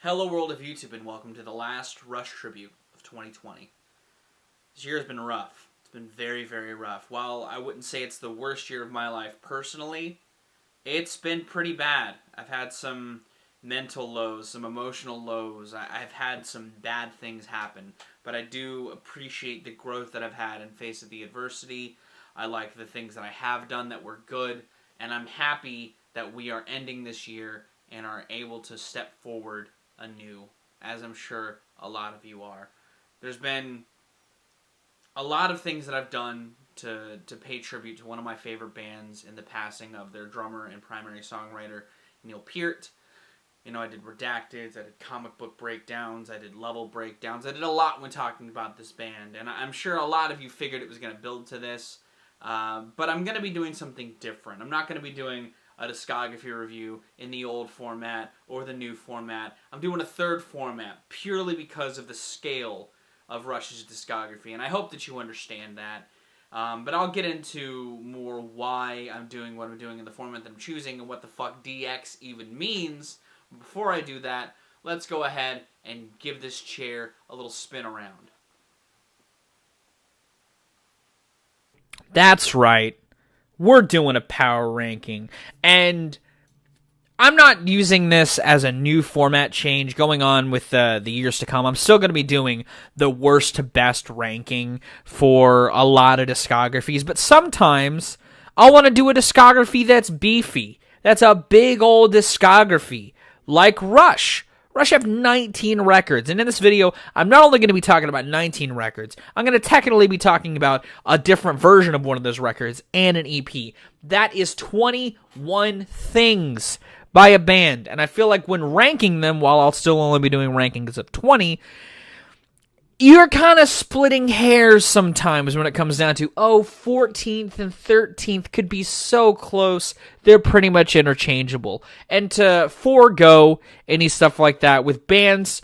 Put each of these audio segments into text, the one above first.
Hello world of YouTube and welcome to the last Rush tribute of 2020. This year has been rough. It's been very, very rough. While I wouldn't say it's the worst year of my life personally, it's been pretty bad. I've had some mental lows, some emotional lows. I've had some bad things happen, but I do appreciate the growth that I've had in face of the adversity. I like the things that I have done that were good, and I'm happy that we are ending this year and are able to step forward anew, as I'm sure a lot of you are. There's been a lot of things that I've done to pay tribute to one of my favorite bands in the passing of their drummer and primary songwriter, Neil Peart. You know, I did Redacted, I did comic book breakdowns, I did level breakdowns. I did a lot when talking about this band, and I'm sure a lot of you figured it was going to build to this, but I'm going to be doing something different. I'm not going to be doing a discography review in the old format or the new format. I'm doing a third format purely because of the scale of Rush's discography, and I hope that you understand that. But I'll get into more why I'm doing what I'm doing in the format that I'm choosing and what the fuck DX even means. Before I do that, let's go ahead and give this chair a little spin around. That's right. We're doing a power ranking, and I'm not using this as a new format change going on with the years to come. I'm still going to be doing the worst to best ranking for a lot of discographies, but sometimes I want to do a discography that's beefy. That's a big old discography, like Rush. Rush have 19 records, and in this video, I'm not only going to be talking about 19 records, I'm going to technically be talking about a different version of one of those records and an EP. That is 21 things by a band, and I feel like when ranking them, while I'll still only be doing rankings of 20, you're kind of splitting hairs sometimes when it comes down to, 14th and 13th could be so close, they're pretty much interchangeable. And to forego any stuff like that with bands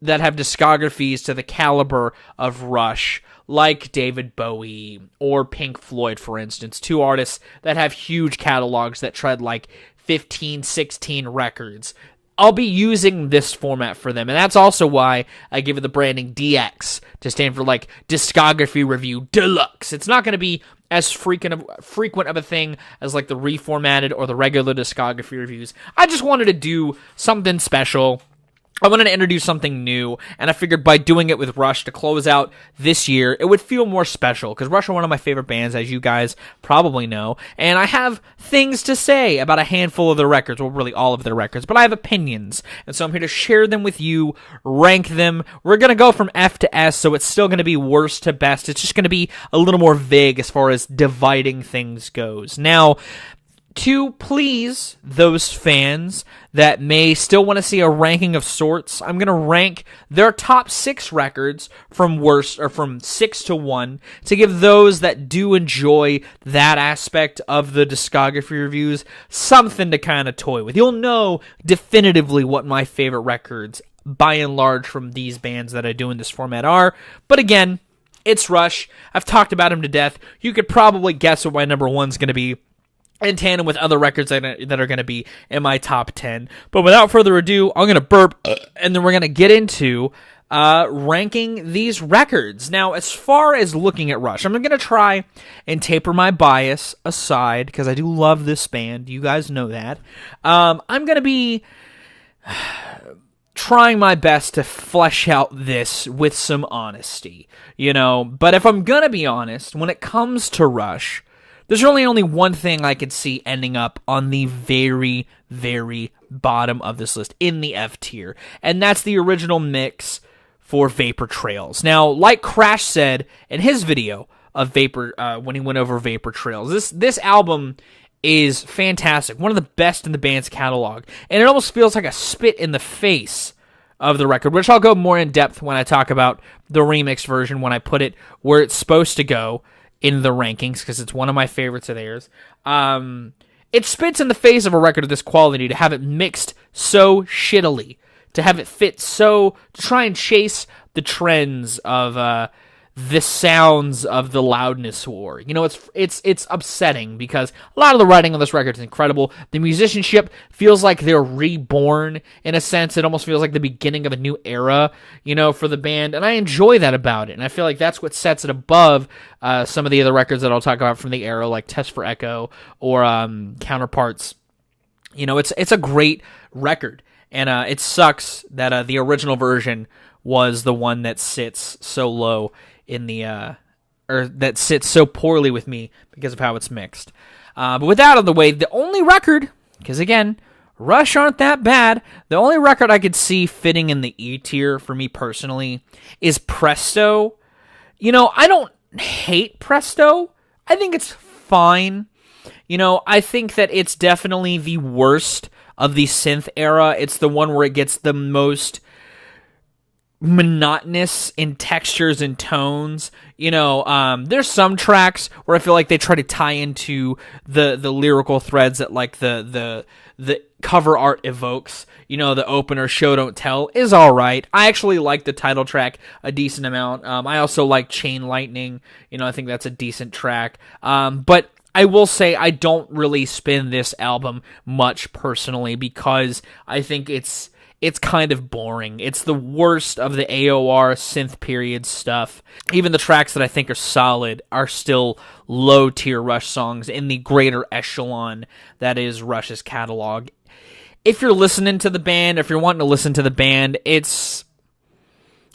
that have discographies to the caliber of Rush, like David Bowie or Pink Floyd, for instance, two artists that have huge catalogs that tread like 15, 16 records, I'll be using this format for them, and that's also why I give it the branding DX, to stand for, like, Discography Review Deluxe. It's not going to be as frequent of a thing as, like, the reformatted or the regular discography reviews. I just wanted to do something special. I wanted to introduce something new, and I figured by doing it with Rush to close out this year, it would feel more special, because Rush are one of my favorite bands, as you guys probably know, and I have things to say about a handful of their records, well, really all of their records, but I have opinions, and so I'm here to share them with you, rank them. We're going to go from F to S, so it's still going to be worst to best. It's just going to be a little more vague as far as dividing things goes. Now, to please those fans that may still want to see a ranking of sorts, I'm going to rank their top 6 records from worst, or from 6 to 1, to give those that do enjoy that aspect of the discography reviews something to kind of toy with. You'll know definitively what my favorite records, by and large, from these bands that I do in this format are. But again, it's Rush. I've talked about them to death. You could probably guess what my number 1's going to be, in tandem with other records that are going to be in my top 10. But without further ado, I'm going to burp, and then we're going to get into ranking these records. Now, as far as looking at Rush, I'm going to try and taper my bias aside, because I do love this band. You guys know that. I'm going to be trying my best to flesh out this with some honesty, you know. But if I'm going to be honest, when it comes to Rush, there's really only one thing I could see ending up on the very, very bottom of this list, in the F tier, and that's the original mix for Vapor Trails. Now, like Crash said in his video of Vapor, when he went over Vapor Trails, this album is fantastic, one of the best in the band's catalog, and it almost feels like a spit in the face of the record, which I'll go more in depth when I talk about the remix version, when I put it where it's supposed to go in the rankings, because it's one of my favorites of theirs. It spits in the face of a record of this quality to have it mixed so shittily, to have it fit so, to try and chase the trends of the sounds of the Loudness War. You know, it's upsetting because a lot of the writing on this record is incredible. The musicianship feels like they're reborn in a sense. It almost feels like the beginning of a new era, you know, for the band, and I enjoy that about it. And I feel like that's what sets it above some of the other records that I'll talk about from the era, like Test for Echo or Counterparts. You know, it's a great record, and it sucks that the original version was the one that sits so low in the or that sits so poorly with me because of how it's mixed. But with that out of the way, the only record, because again, Rush aren't that bad, the only record I could see fitting in the E tier for me personally is Presto. You know, I don't hate Presto. I think it's fine. You know, I think that it's definitely the worst of the synth era. It's the one where it gets the most monotonous in textures and tones. You know, there's some tracks where I feel like they try to tie into the lyrical threads that like the cover art evokes. You know, the opener, Show Don't Tell, is alright. I actually like the title track a decent amount. I also like Chain Lightning. You know, I think that's a decent track. But I will say I don't really spin this album much personally because I think it's kind of boring. It's the worst of the AOR synth period stuff. Even the tracks that I think are solid are still low-tier Rush songs in the greater echelon that is Rush's catalog. If you're listening to the band, if you're wanting to listen to the band, it's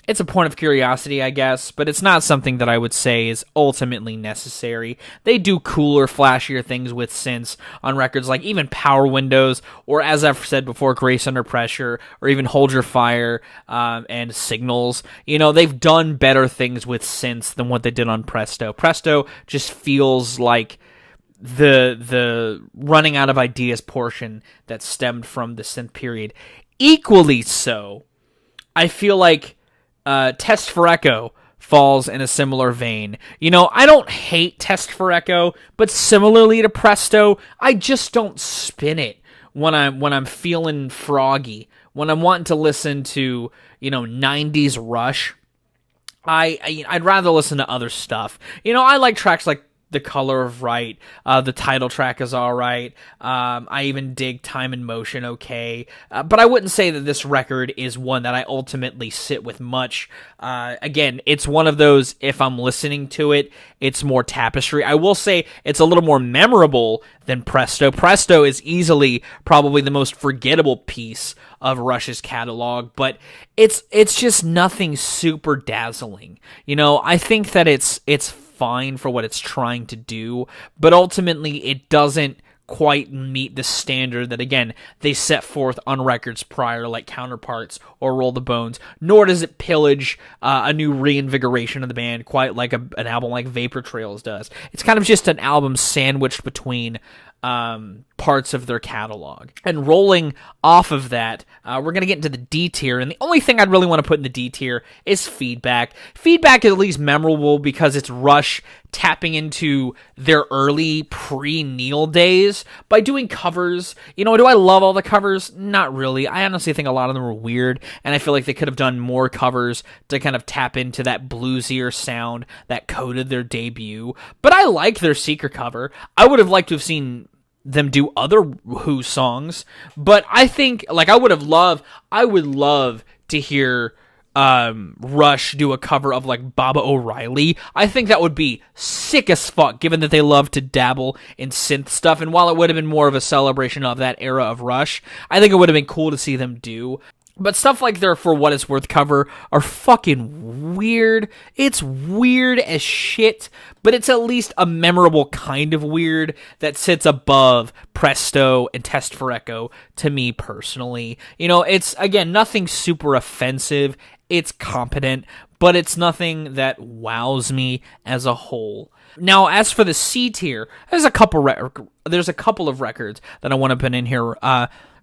a point of curiosity, I guess, but it's not something that I would say is ultimately necessary. They do cooler, flashier things with synths on records like even Power Windows, or as I've said before, Grace Under Pressure, or even Hold Your Fire, and Signals. You know, they've done better things with synths than what they did on Presto. Presto just feels like the running out of ideas portion that stemmed from the synth period. Equally so, I feel like Test for Echo falls in a similar vein. You know, I don't hate Test for Echo, but similarly to Presto, I just don't spin it when I'm feeling froggy, when I'm wanting to listen to, you know, 90s Rush. I'd rather listen to other stuff. You know, I like tracks like The Color of Right. The title track is alright. I even dig Time and Motion okay. But I wouldn't say that this record is one that I ultimately sit with much. Again, it's one of those, if I'm listening to it, it's more tapestry. I will say it's a little more memorable than Presto. Presto is easily probably the most forgettable piece of Rush's catalog, but it's just nothing super dazzling. You know, I think that it's fine for what it's trying to do, but ultimately it doesn't quite meet the standard that, again, they set forth on records prior, like Counterparts or Roll the Bones, nor does it pillage a new reinvigoration of the band quite like an album like Vapor Trails does. It's kind of just an album sandwiched between parts of their catalog. And rolling off of that, we're going to get into the D tier, and the only thing I'd really want to put in the D tier is Feedback. Feedback is at least memorable because it's Rush tapping into their early pre-Neil days by doing covers. You know, do I love all the covers? Not really. I honestly think a lot of them were weird, and I feel like they could have done more covers to kind of tap into that bluesier sound that coded their debut. But I like their Seeker cover. I would have liked to have seen them do other Who songs, but I think, like, I would love to hear Rush do a cover of, like, Baba O'Reilly. I think that would be sick as fuck, given that they love to dabble in synth stuff, and while it would have been more of a celebration of that era of Rush, I think it would have been cool to see them do. But stuff like their For What It's Worth cover are fucking weird. It's weird as shit, but it's at least a memorable kind of weird that sits above Presto and Test for Echo to me personally. You know, it's, again, nothing super offensive. It's competent, but it's nothing that wows me as a whole. Now, as for the C tier, there's a couple of records that I want to put in here.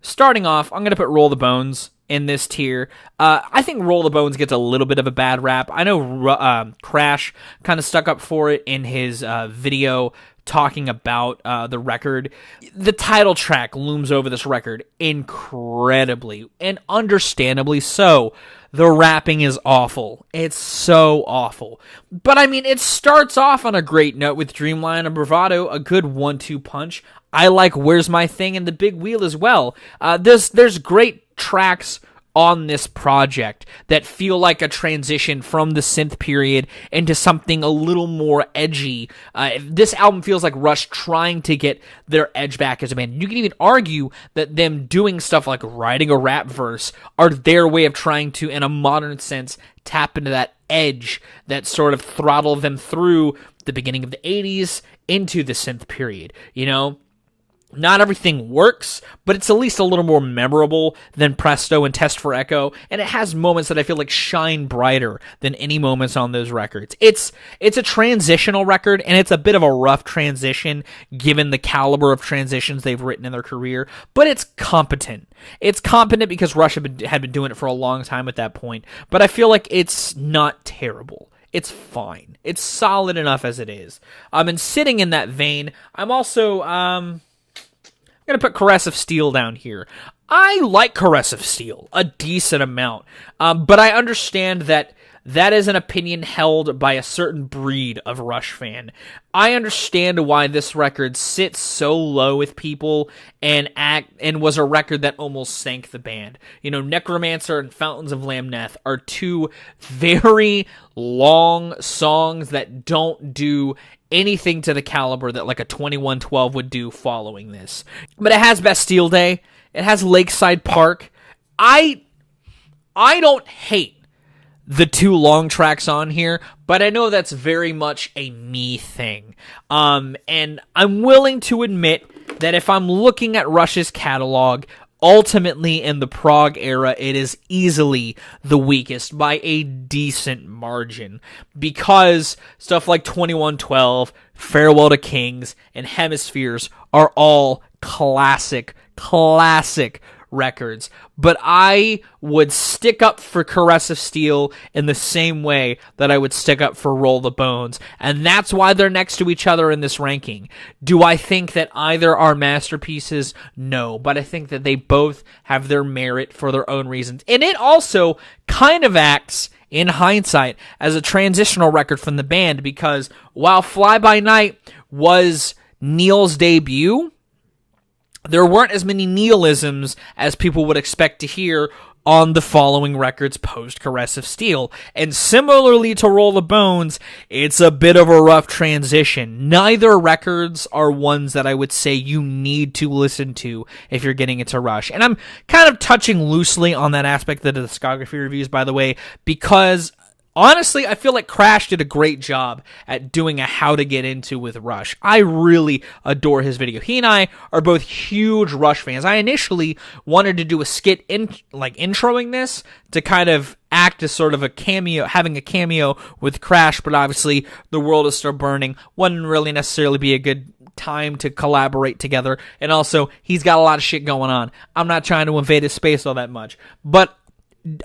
Starting off, I'm going to put Roll the Bones in this tier. I think Roll the Bones gets a little bit of a bad rap. I know Crash kind of stuck up for it in his video talking about the record. The title track looms over this record incredibly, and understandably so. the rapping is awful. It's so awful. But I mean, it starts off on a great note with Dreamline and Bravado, a good 1-2 punch. I like Where's My Thing and The Big Wheel as well. There's great tracks on this project that feel like a transition from the synth period into something a little more edgy. This album feels like Rush trying to get their edge back as a band. You can even argue that them doing stuff like writing a rap verse are their way of trying to, in a modern sense, tap into that edge that sort of throttled them through the beginning of the 80s into the synth period, you know? Not everything works, but it's at least a little more memorable than Presto and Test for Echo, and it has moments that I feel like shine brighter than any moments on those records. It's a transitional record, and it's a bit of a rough transition given the caliber of transitions they've written in their career, but it's competent. It's competent because Rush had been doing it for a long time at that point, but I feel like it's not terrible. It's fine. It's solid enough as it is. And sitting in that vein, I'm also going to put Caress of Steel down here. I like Caress of Steel a decent amount, but I understand that is an opinion held by a certain breed of Rush fan. I understand why this record sits so low with people and was a record that almost sank the band. You know, Necromancer and Fountains of Lamneth are two very long songs that don't do anything to the caliber that like a 2112 would do following this. But it has Bastille Day. It has Lakeside Park. I don't hate the two long tracks on here, but I know that's very much a me thing. And I'm willing to admit that if I'm looking at Rush's catalog, ultimately in the prog era, it is easily the weakest by a decent margin, because stuff like 2112, Farewell to Kings, and Hemispheres are all classic records. But I would stick up for Caress of Steel in the same way that I would stick up for Roll the Bones, and that's why they're next to each other in this ranking. Do I think that either are masterpieces? No, but I think that they both have their merit for their own reasons. And it also kind of acts, in hindsight, as a transitional record from the band, because while Fly By Night was Neil's debut, there weren't as many Neil-isms as people would expect to hear on the following records post Caress of Steel. And similarly to Roll the Bones, it's a bit of a rough transition. Neither records are ones that I would say you need to listen to if you're getting into Rush. And I'm kind of touching loosely on that aspect of the discography reviews, by the way, because honestly, I feel like Crash did a great job at doing a how to get into with Rush. I really adore his video. He and I are both huge Rush fans. I initially wanted to do a skit introing this to kind of act as sort of a cameo, having a cameo with Crash, but obviously The World Is Still Burning wouldn't really necessarily be a good time to collaborate together. And also, he's got a lot of shit going on. I'm not trying to invade his space all that much, but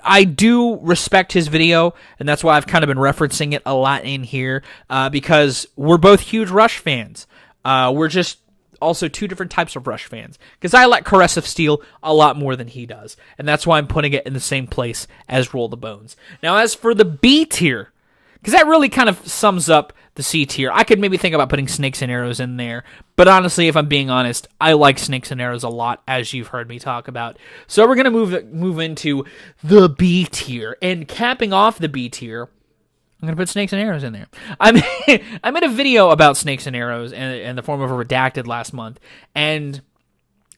I do respect his video, and that's why I've kind of been referencing it a lot in here, because we're both huge Rush fans. We're just also two different types of Rush fans, because I like Caress of Steel a lot more than he does, and that's why I'm putting it in the same place as Roll the Bones. Now, as for the B tier, because that really kind of sums up the C tier. I could maybe think about putting Snakes and Arrows in there, but honestly, if I'm being honest, I like Snakes and Arrows a lot, as you've heard me talk about. So we're going to move into the B tier, and capping off the B tier, I'm going to put Snakes and Arrows in there. I made a video about Snakes and Arrows in the form of a redacted last month, and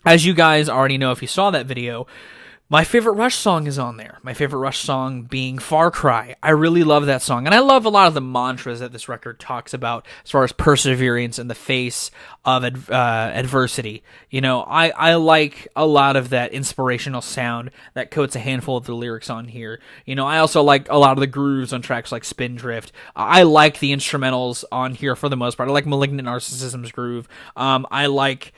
as you guys already know if you saw that video, my favorite Rush song is on there. My favorite Rush song being Far Cry. I really love that song. And I love a lot of the mantras that this record talks about as far as perseverance in the face of adversity. You know, I like a lot of that inspirational sound that coats a handful of the lyrics on here. You know, I also like a lot of the grooves on tracks like Spindrift. I like the instrumentals on here for the most part. I like Malignant Narcissism's groove. I like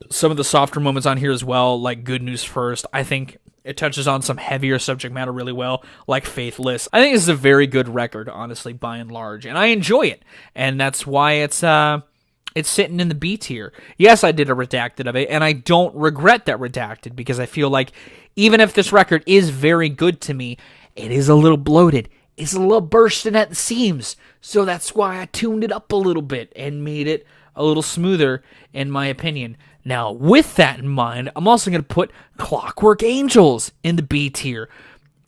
some of the softer moments on here as well, like Good News First. I think it touches on some heavier subject matter really well, like Faithless. I think this is a very good record, honestly, by and large, and I enjoy it, and that's why it's sitting in the B tier. Yes, I did a redacted of it, and I don't regret that redacted, because I feel like even if this record is very good to me, it is a little bloated. It's a little bursting at the seams. So that's why I tuned it up a little bit and made it a little smoother, in my opinion. Now, with that in mind, I'm also going to put Clockwork Angels in the B tier.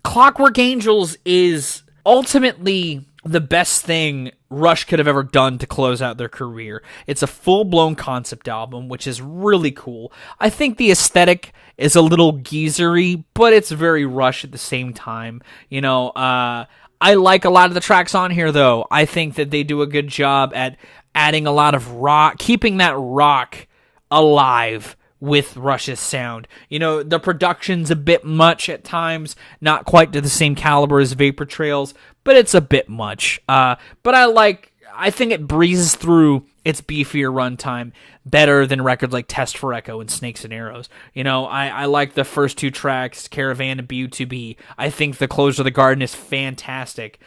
Clockwork Angels is ultimately the best thing Rush could have ever done to close out their career. It's a full-blown concept album, which is really cool. I think the aesthetic is a little geezery, but it's very Rush at the same time. I like a lot of the tracks on here, though. I think that they do a good job at adding a lot of rock, keeping that rock alive with Rush's sound. The production's a bit much at times, not quite to the same caliber as Vapor Trails, but it's a bit much. But I think it breezes through its beefier runtime better than records like Test for Echo and Snakes and Arrows. I like the first two tracks, Caravan and B2B. I think the Closure of the Garden is fantastic.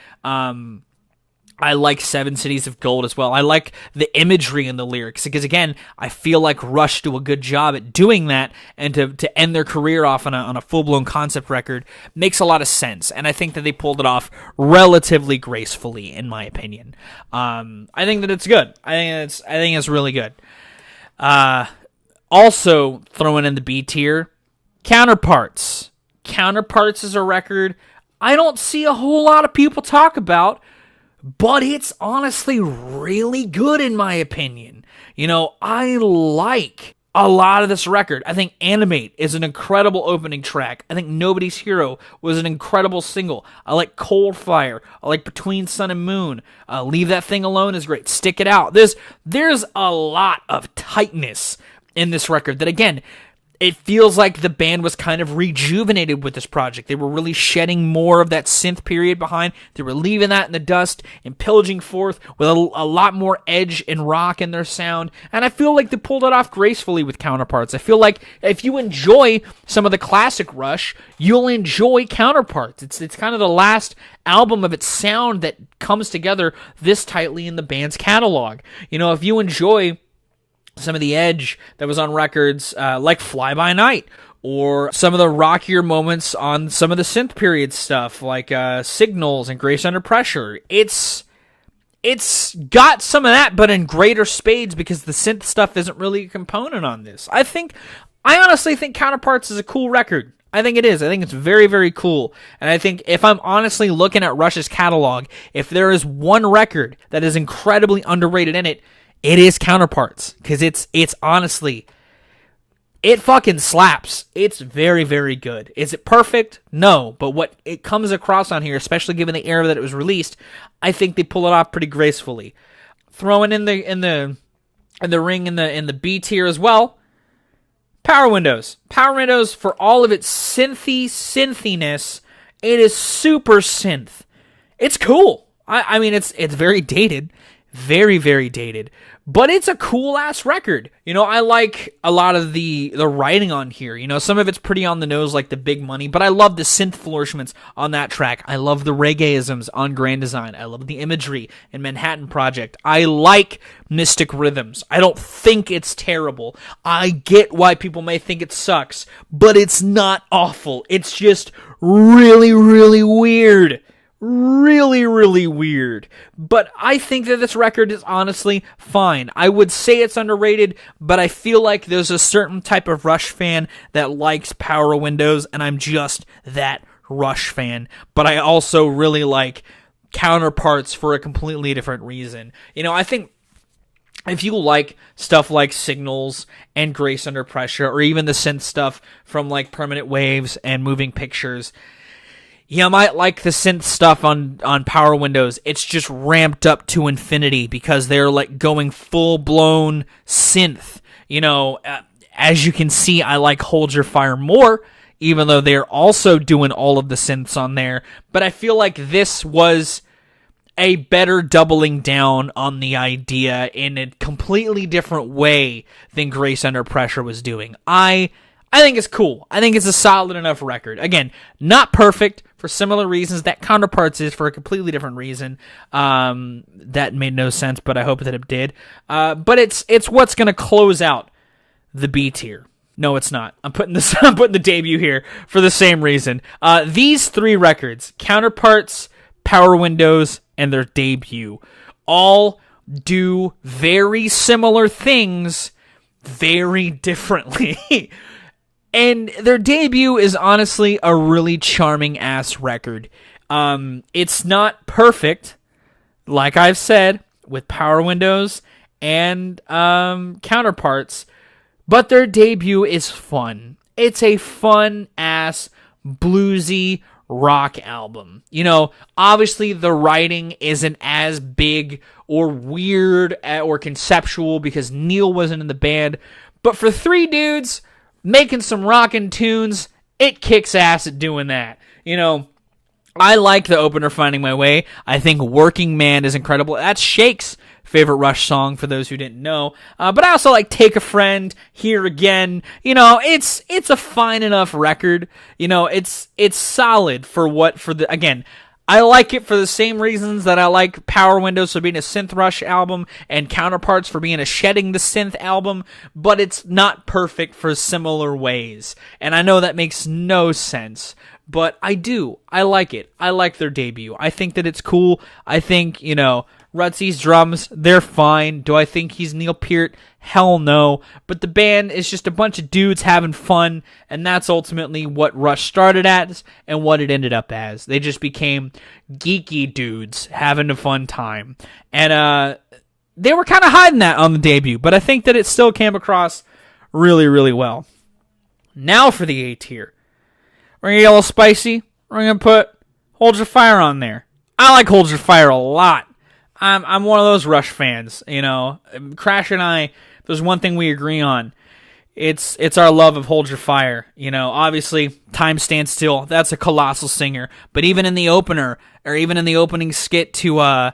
I like Seven Cities of Gold as well. I like the imagery in the lyrics because, again, I feel like Rush do a good job at doing that, and to end their career off on a full-blown concept record makes a lot of sense, and I think that they pulled it off relatively gracefully, in my opinion. I think that it's good. I think it's really good. Also, throwing in the B tier, Counterparts. Counterparts is a record I don't see a whole lot of people talk about, but it's honestly really good in my opinion. I like a lot of this record. I think Animate is an incredible opening track. I think Nobody's Hero was an incredible single. I like Cold Fire. I like Between Sun and Moon. Leave That Thing Alone is great. Stick It Out. There's a lot of tightness in this record that, again, it feels like the band was kind of rejuvenated with this project. They were really shedding more of that synth period behind. They were leaving that in the dust and pillaging forth with a lot more edge and rock in their sound. And I feel like they pulled it off gracefully with Counterparts. I feel like if you enjoy some of the classic Rush, you'll enjoy Counterparts. It's kind of the last album of its sound that comes together this tightly in the band's catalog. If you enjoy some of the edge that was on records like Fly By Night, or some of the rockier moments on some of the synth period stuff like Signals and Grace Under Pressure. It's got some of that, but in greater spades because the synth stuff isn't really a component on this. I honestly think Counterparts is a cool record. I think it is. I think it's very, very cool. And I think if I'm honestly looking at Rush's catalog, if there is one record that is incredibly underrated in it, it is Counterparts, because it's honestly, it fucking slaps. It's very, very good. Is it perfect? No, but what it comes across on here, especially given the era that it was released, I think they pull it off pretty gracefully. Throwing in the ring in the B tier as well, Power Windows. Power Windows, for all of its synthiness, it is super synth. It's cool. I mean, it's very dated. Very, very dated. But it's a cool-ass record. I like a lot of the writing on here. Some of it's pretty on the nose, like the Big Money, but I love the synth flourishments on that track. I love the reggae-isms on Grand Design. I love the imagery in Manhattan Project. I like Mystic Rhythms. I don't think it's terrible. I get why people may think it sucks, but it's not awful. It's just really, really weird. Really, really weird. But I think that this record is honestly fine. I would say it's underrated, but I feel like there's a certain type of Rush fan that likes Power Windows, and I'm just that Rush fan. But I also really like Counterparts for a completely different reason. I think if you like stuff like Signals and Grace Under Pressure, or even the synth stuff from like Permanent Waves and Moving Pictures, you might like the synth stuff on Power Windows. It's just ramped up to infinity because they're like going full-blown synth. As you can see, I like Hold Your Fire more, even though they're also doing all of the synths on there. But I feel like this was a better doubling down on the idea in a completely different way than Grace Under Pressure was doing. I think it's cool. I think it's a solid enough record. Again, not perfect for similar reasons that Counterparts is for a completely different reason. That made no sense, but I hope that it did. But it's what's going to close out the B tier. No, it's not. I'm putting this. I'm putting the debut here for the same reason. These three records, Counterparts, Power Windows, and their debut, all do very similar things very differently. And their debut is honestly a really charming ass record. It's not perfect, like I've said, with Power Windows and Counterparts, but their debut is fun. It's a fun ass bluesy rock album. You know, obviously the writing isn't as big or weird or conceptual because Neil wasn't in the band, but for three dudes making some rockin' tunes, it kicks ass at doing that. You know, I like the opener, Finding My Way. I think Working Man is incredible. That's Shake's favorite Rush song, for those who didn't know. But I also like Take a Friend, Here Again. You know, it's a fine enough record. You know, it's solid again, I like it for the same reasons that I like Power Windows for being a synth Rush album and Counterparts for being a Shedding the Synth album, but it's not perfect for similar ways. And I know that makes no sense, but I do. I like it. I like their debut. I think that it's cool. I think, you know, Rutsy's drums, they're fine. Do I think he's Neil Peart? Hell no. But the band is just a bunch of dudes having fun, and that's ultimately what Rush started as and what it ended up as. They just became geeky dudes having a fun time. And they were kind of hiding that on the debut, but I think that it still came across really, really well. Now for the A tier. We're going to get a little spicy. We're going to put Hold Your Fire on there. I like Hold Your Fire a lot. I'm one of those Rush fans, you know. Crash and I, there's one thing we agree on. It's our love of Hold Your Fire. You know, obviously, Time Stands Still, that's a colossal singer. But even in the opener, or even in the opening skit to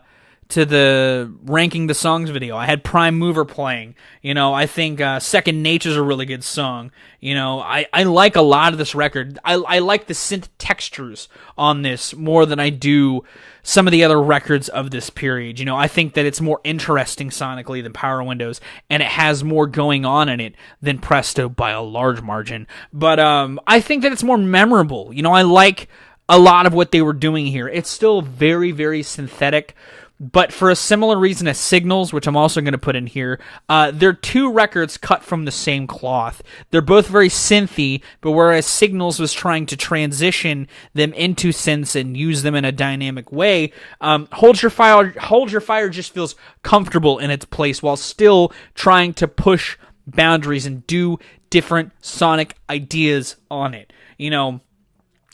the Ranking the Songs video, I had Prime Mover playing. You know, I think Second Nature's a really good song. You know, I like a lot of this record. I like the synth textures on this more than I do some of the other records of this period. You know, I think that it's more interesting sonically than Power Windows, and it has more going on in it than Presto by a large margin. But I think that it's more memorable. You know, I like a lot of what they were doing here. It's still very, very synthetic, but for a similar reason as Signals, which I'm also going to put in here, they're two records cut from the same cloth. They're both very synthy, but whereas Signals was trying to transition them into synths and use them in a dynamic way, Hold Your Fire just feels comfortable in its place while still trying to push boundaries and do different sonic ideas on it. You know,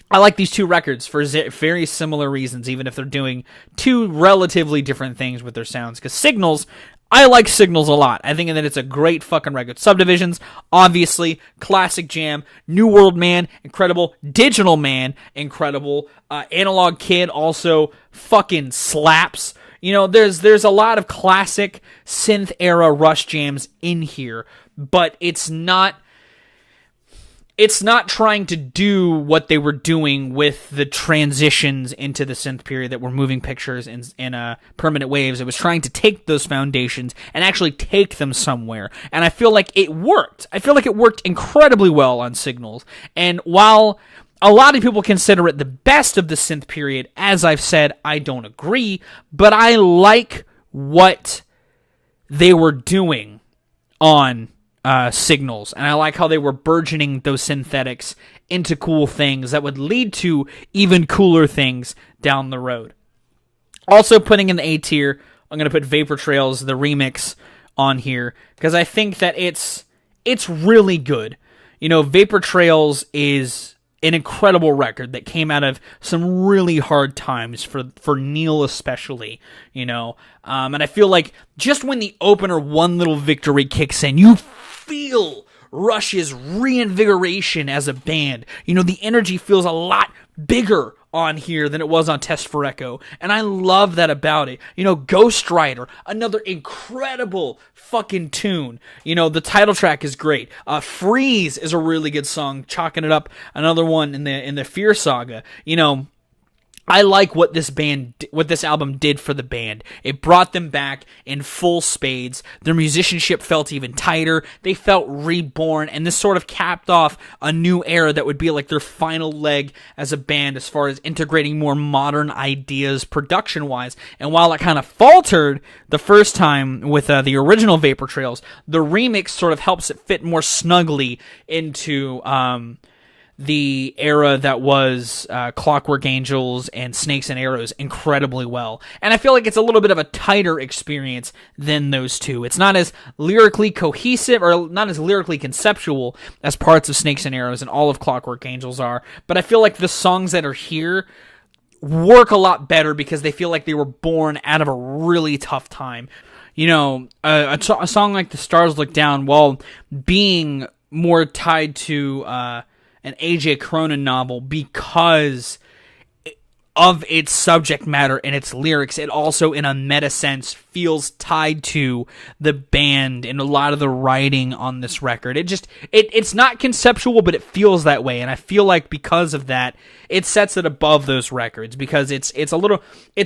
I like these two records for very similar reasons, even if they're doing two relatively different things with their sounds. Because Signals, I like Signals a lot. I think that it's a great fucking record. Subdivisions, obviously, classic jam. New World Man, incredible. Digital Man, incredible. Analog Kid also fucking slaps. You know, there's a lot of classic synth era Rush jams in here, but it's not trying to do what they were doing with the transitions into the synth period that were moving pictures in permanent waves. It was trying to take those foundations and actually take them somewhere. And I feel like it worked. I feel like it worked incredibly well on Signals. And while a lot of people consider it the best of the synth period, as I've said, I don't agree. But I like what they were doing on Signals, and I like how they were burgeoning those synthetics into cool things that would lead to even cooler things down the road. Also putting in the A tier, I'm going to put Vapor Trails, the remix, on here, because I think that it's really good. You know, Vapor Trails is an incredible record that came out of some really hard times for Neil especially, you know. And I feel like just when the opener One Little Victory kicks in, you feel Rush's reinvigoration as a band. You know, the energy feels a lot bigger on here than it was on Test for Echo, and I love that about it. You know, Ghost Rider, another incredible fucking tune. You know, the title track is great. Freeze is a really good song, chalking it up another one in the Fear Saga. You know, I like what this album did for the band. It brought them back in full spades. Their musicianship felt even tighter. They felt reborn, and this sort of capped off a new era that would be like their final leg as a band as far as integrating more modern ideas production-wise. And while it kind of faltered the first time with the original Vapor Trails, the remix sort of helps it fit more snugly into the era that was Clockwork Angels and Snakes and Arrows incredibly well. And I feel like it's a little bit of a tighter experience than those two. It's not as lyrically cohesive or not as lyrically conceptual as parts of Snakes and Arrows and all of Clockwork Angels are, but I feel like the songs that are here work a lot better because they feel like they were born out of a really tough time. You know, a song like The Stars Look Down, while being more tied to an A.J. Cronin novel because of its subject matter and its lyrics, it also, in a meta sense, feels tied to the band and a lot of the writing on this record. It's not conceptual, but it feels that way, and I feel like because of that, it sets it above those records because it's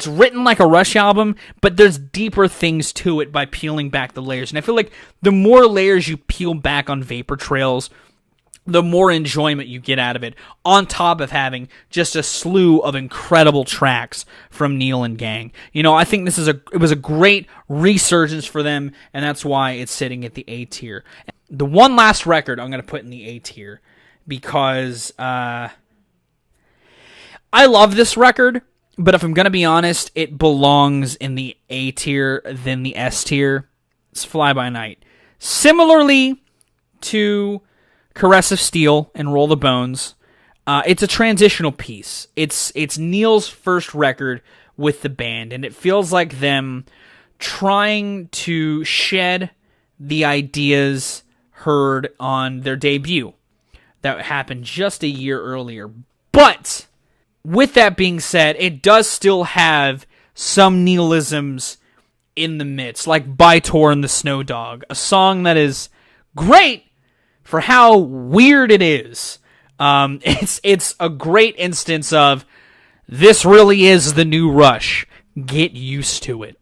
written like a Rush album, but there's deeper things to it by peeling back the layers, and I feel like the more layers you peel back on Vapor Trails, the more enjoyment you get out of it, on top of having just a slew of incredible tracks from Neil and gang. You know, I think it was a great resurgence for them, and that's why it's sitting at the A tier. The one last record I'm going to put in the A tier, because I love this record, but if I'm going to be honest, it belongs in the A tier than the S tier. It's Fly By Night. Similarly to Caress of Steel and Roll the Bones, it's a transitional piece. It's Neil's first record with the band, and it feels like them trying to shed the ideas heard on their debut that happened just a year earlier. But with that being said, it does still have some Nihilisms in the midst, like By-Tor and the Snow Dog, a song that is great for how weird it is. It's a great instance of, this really is the new Rush. Get used to it.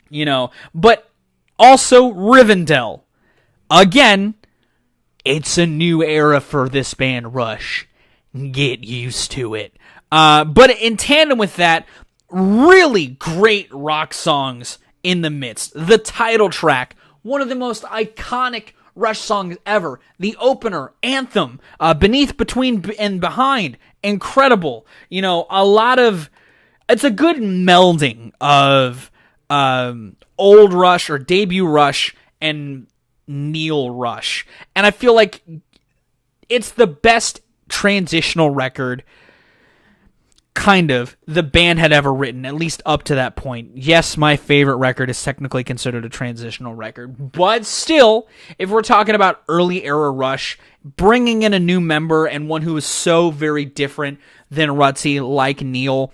You know, but also Rivendell. Again, it's a new era for this band, Rush. Get used to it. But in tandem with that, really great rock songs in the midst. The title track, one of the most iconic Rush songs ever. The opener, Anthem, Beneath, Between, and Behind, incredible. You know, it's a good melding of old Rush or debut Rush and Neil Rush. And I feel like it's the best transitional record, kind of, the band had ever written, at least up to that point. Yes, my favorite record is technically considered a transitional record, but still, if we're talking about early era Rush, bringing in a new member and one who is so very different than Rutsy, like Neil,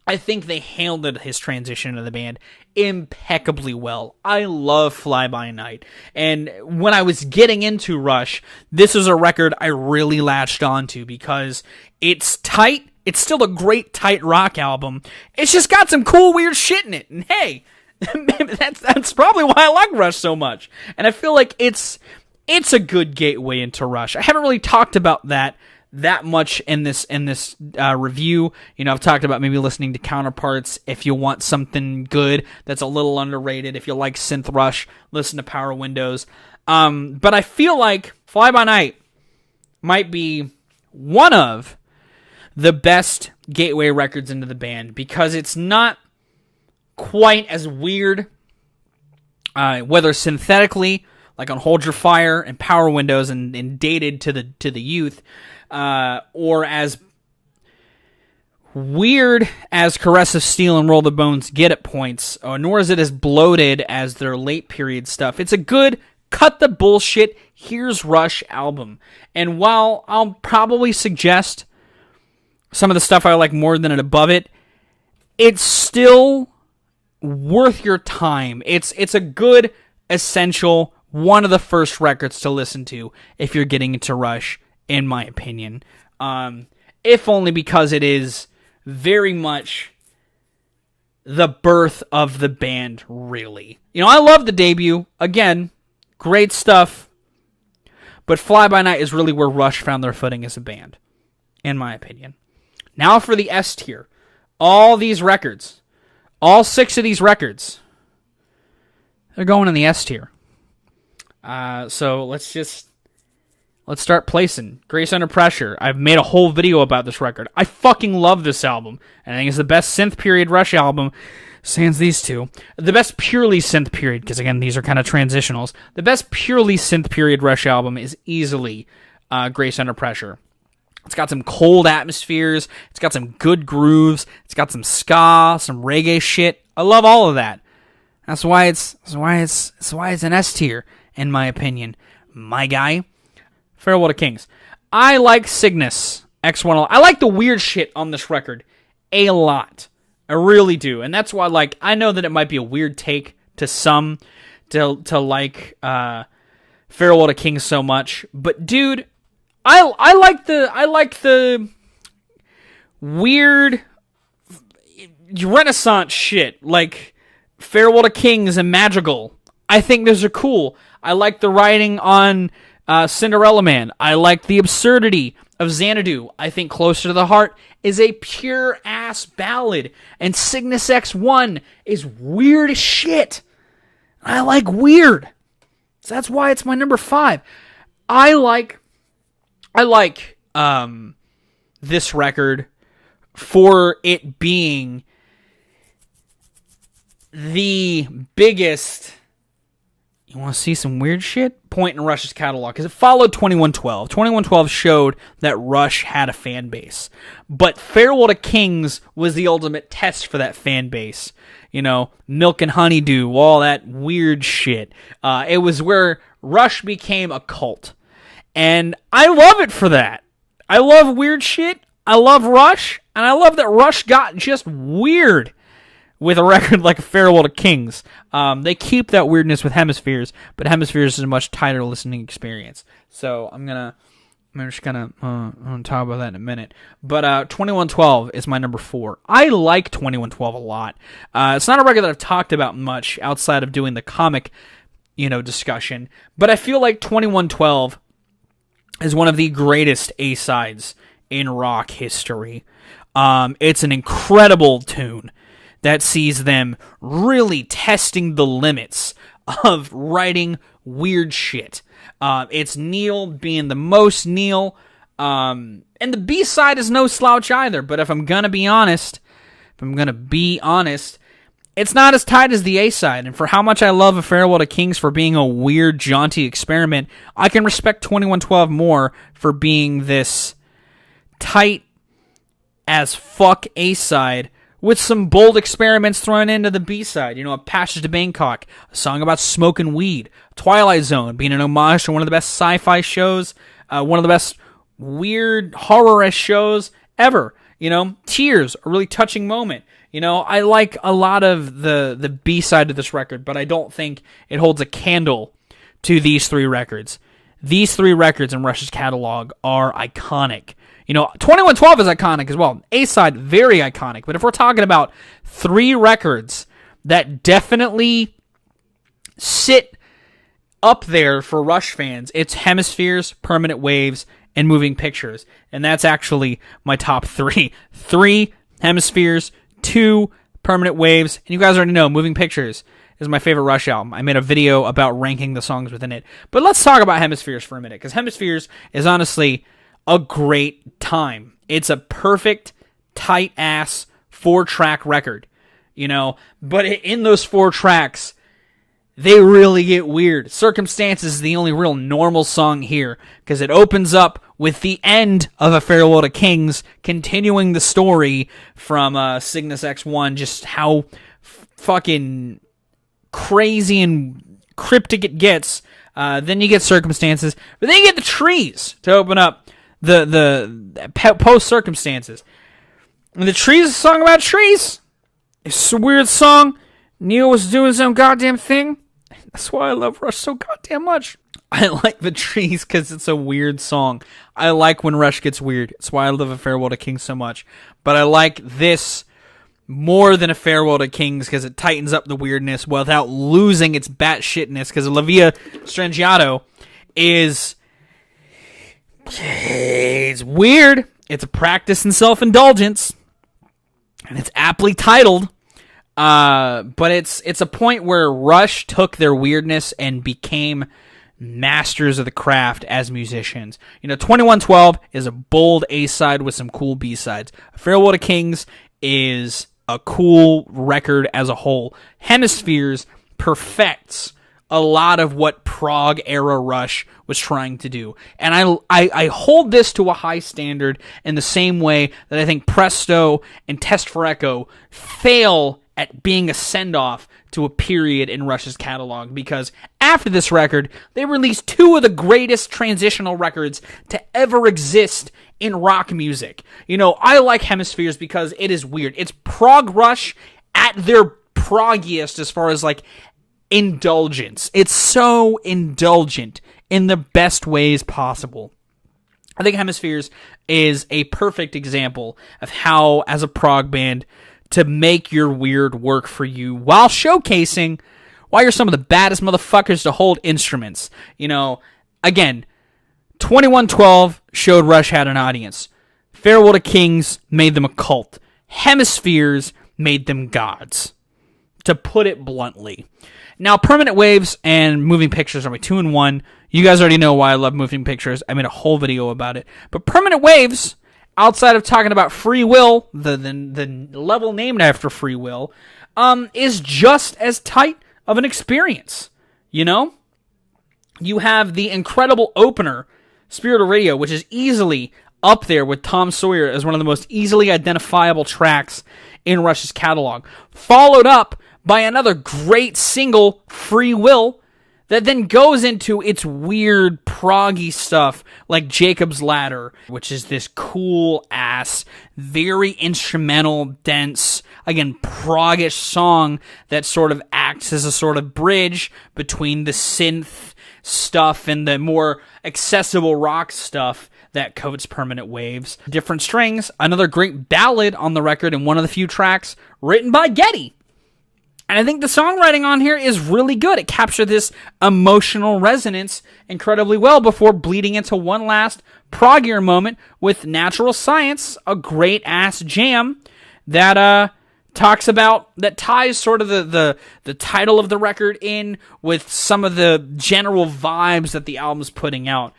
I think they handled his transition to the band impeccably well. I love Fly By Night, and when I was getting into Rush, this was a record I really latched onto because it's tight. It's still a great tight rock album. It's just got some cool weird shit in it. And hey, that's probably why I like Rush so much. And I feel like it's a good gateway into Rush. I haven't really talked about that much in this review. You know, I've talked about maybe listening to Counterparts if you want something good that's a little underrated. If you like synth Rush, listen to Power Windows. But I feel like Fly By Night might be one of the best gateway records into the band because it's not quite as weird, whether synthetically, like on Hold Your Fire and Power Windows and dated to the youth, or as weird as Caress of Steel and Roll the Bones get at points, nor is it as bloated as their late period stuff. It's a good, cut the bullshit, here's Rush album. And while I'll probably suggest some of the stuff I like more than it above it, it's still worth your time. It's a good, essential, one of the first records to listen to if you're getting into Rush, in my opinion. If only because it is very much the birth of the band, really. You know, I love the debut. Again, great stuff. But Fly By Night is really where Rush found their footing as a band, in my opinion. Now for the S tier. All these records, all 6 of these records, they're going in the S tier. So let's start placing. Grace Under Pressure. I've made a whole video about this record. I fucking love this album. And I think it's the best synth period Rush album, sans these two. The best purely synth period, because again, these are kind of transitionals. The best purely synth period Rush album is easily Grace Under Pressure. It's got some cold atmospheres. It's got some good grooves. It's got some ska, some reggae shit. I love all of that. That's why it's an S tier, in my opinion. My guy. Farewell to Kings. I like Cygnus X1. I like the weird shit on this record a lot. I really do. And that's why, like, I know that it might be a weird take to some to like Farewell to Kings so much. But dude, I like the weird Renaissance shit, like Farewell to Kings and Madrigal. I think those are cool. I like the writing on Cinderella Man. I like the absurdity of Xanadu. I think Closer to the Heart is a pure ass ballad, and Cygnus X1 is weird as shit. I like weird, so that's why it's my number 5. I like this record for it being the biggest. You want to see some weird shit? Point in Rush's catalog, because it followed 2112. 2112 showed that Rush had a fan base. But Farewell to Kings was the ultimate test for that fan base. You know, Milk and Honeydew, all that weird shit. It was where Rush became a cult. And I love it for that. I love weird shit. I love Rush. And I love that Rush got just weird with a record like Farewell to Kings. They keep that weirdness with Hemispheres, but Hemispheres is a much tighter listening experience. So I'm just gonna talk about that in a minute. But 2112 is my number 4. I like 2112 a lot. It's not a record that I've talked about much outside of doing the comic, discussion. But I feel like 2112 is one of the greatest A-sides in rock history. It's an incredible tune that sees them really testing the limits of writing weird shit. It's Neil being the most Neil, and the B-side is no slouch either, but if I'm gonna be honest, it's not as tight as the A-side, and for how much I love A Farewell to Kings for being a weird, jaunty experiment, I can respect 2112 more for being this tight as fuck A-side with some bold experiments thrown into the B-side. A Passage to Bangkok, a song about smoking weed. Twilight Zone being an homage to one of the best sci-fi shows, one of the best weird horror-esque shows ever. Tears, a really touching moment. I like a lot of the B-side of this record, but I don't think it holds a candle to these 3 records. These 3 records in Rush's catalog are iconic. 2112 is iconic as well. A-side, very iconic. But if we're talking about 3 records that definitely sit up there for Rush fans, it's Hemispheres, Permanent Waves, and Moving Pictures. And that's actually my top 3. 3 Hemispheres, 2 Permanent Waves, and you guys already know Moving Pictures is my favorite Rush album. I made a video about ranking the songs within it. But let's talk about Hemispheres for a minute, because Hemispheres is honestly a great time. It's a perfect, tight-ass 4-track record, But in those 4 tracks, they really get weird. Circumstances is the only real normal song here, because it opens up with the end of A Farewell to Kings, continuing the story from Cygnus X1, just how fucking crazy and cryptic it gets. Then you get Circumstances, but then you get the Trees to open up the post Circumstances. And the Trees is a song about trees. It's a weird song. Neil was doing his own goddamn thing. That's why I love Rush so goddamn much. I like The Trees because it's a weird song. I like when Rush gets weird. It's why I love A Farewell to Kings so much. But I like this more than A Farewell to Kings because it tightens up the weirdness without losing its batshitness, because La Via Strangiato is... it's weird. It's a practice in self-indulgence. And it's aptly titled. But it's a point where Rush took their weirdness and became masters of the craft as musicians. 2112 is a bold A-side with some cool B-sides. A Farewell to Kings is a cool record as a whole. Hemispheres perfects a lot of what prog era Rush was trying to do. And I hold this to a high standard in the same way that I think Presto and Test for Echo fail at being a send-off to a period in Rush's catalog, because after this record, they released two of the greatest transitional records to ever exist in rock music. I like Hemispheres because it is weird. It's prog Rush at their proggiest as far as, indulgence. It's so indulgent in the best ways possible. I think Hemispheres is a perfect example of how, as a prog band, to make your weird work for you while showcasing why you're some of the baddest motherfuckers to hold instruments. Again, 2112 showed Rush had an audience. Farewell to Kings made them a cult. Hemispheres made them gods, to put it bluntly. Now, Permanent Waves and Moving Pictures are my 2 and 1. You guys already know why I love Moving Pictures. I made a whole video about it. But Permanent Waves, outside of talking about Free Will, the level named after Free Will, is just as tight of an experience. You have the incredible opener, Spirit of Radio, which is easily up there with Tom Sawyer as one of the most easily identifiable tracks in Rush's catalog, followed up by another great single, Free Will, that then goes into its weird proggy stuff like Jacob's Ladder, which is this cool-ass, very instrumental, dense, again, proggish song that sort of acts as a sort of bridge between the synth stuff and the more accessible rock stuff that coats Permanent Waves. Different Strings, another great ballad on the record and one of the few tracks written by Geddy. And I think the songwriting on here is really good. It captured this emotional resonance incredibly well before bleeding into one last proggier moment with Natural Science, a great-ass jam that ties sort of the title of the record in with some of the general vibes that the album's putting out.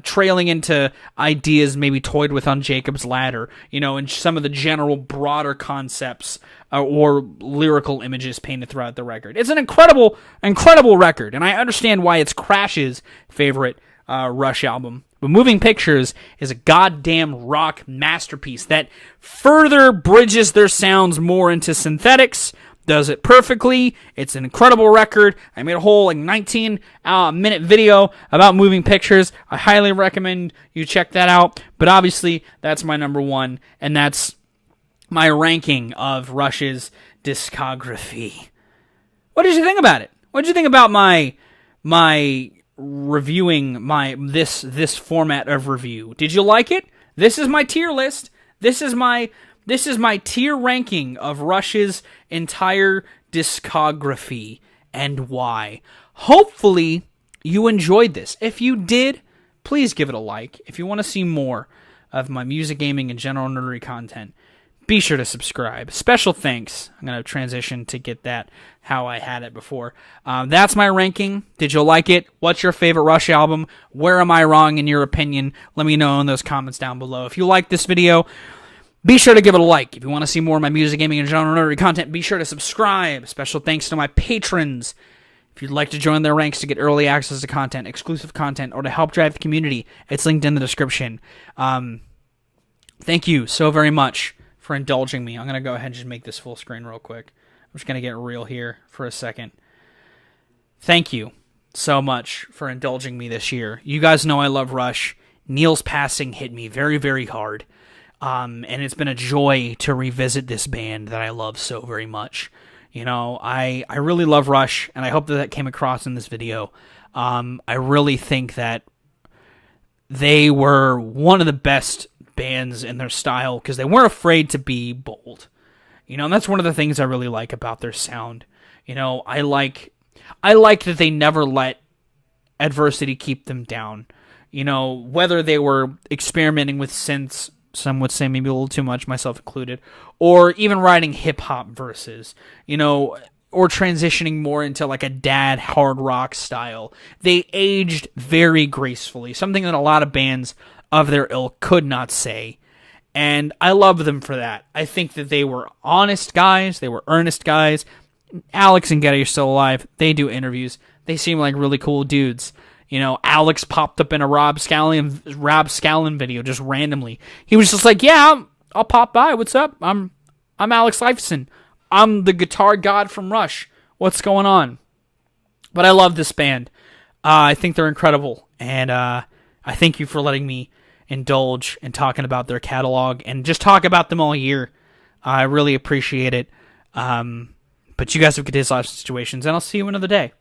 Trailing into ideas maybe toyed with on Jacob's Ladder, and some of the general broader concepts or lyrical images painted throughout the record. It's an incredible, incredible record, and I understand why it's Crash's favorite Rush album. But Moving Pictures is a goddamn rock masterpiece that further bridges their sounds more into synthetics, does it perfectly. It's an incredible record. I made a whole 19-minute video about Moving Pictures. I highly recommend you check that out. But obviously, that's my number one, and that's my ranking of Rush's discography. What did you think about it? What did you think about my reviewing this format of review? Did you like it? This is my tier list. This is my tier ranking of Rush's entire discography and why. Hopefully you enjoyed this. If you did, please give it a like. If you want to see more of my music, gaming, and general nerdery content, be sure to subscribe. Special thanks. I'm going to transition to get that how I had it before. That's my ranking. Did you like it? What's your favorite Rush album? Where am I wrong in your opinion? Let me know in those comments down below. If you like this video, be sure to give it a like. If you want to see more of my music, gaming, and genre nerdery content, be sure to subscribe. Special thanks to my patrons. If you'd like to join their ranks to get early access to content, exclusive content, or to help drive the community, it's linked in the description. Thank you so very much for indulging me. I'm going to go ahead and just make this full screen real quick. I'm just going to get real here for a second. Thank you so much for indulging me this year. You guys know I love Rush. Neil's passing hit me very, very hard. And it's been a joy to revisit this band that I love so very much. I really love Rush, and I hope that came across in this video. I really think that they were one of the best bands in their style because they weren't afraid to be bold. And that's one of the things I really like about their sound. I like that they never let adversity keep them down. Whether they were experimenting with synths, some would say maybe a little too much, myself included, or even writing hip-hop verses, or transitioning more into like a dad hard rock style. They aged very gracefully, something that a lot of bands of their ilk could not say. And I love them for that. I think that they were honest guys. They were earnest guys. Alex and Getty are still alive. They do interviews. They seem like really cool dudes. Alex popped up in a Rob Scallon video just randomly. He was just like, "Yeah, I'll pop by. What's up? I'm Alex Lifeson. I'm the guitar god from Rush. What's going on?" But I love this band. I think they're incredible, and I thank you for letting me indulge in talking about their catalog and just talk about them all year. I really appreciate it. But you guys have good days, life situations, and I'll see you another day.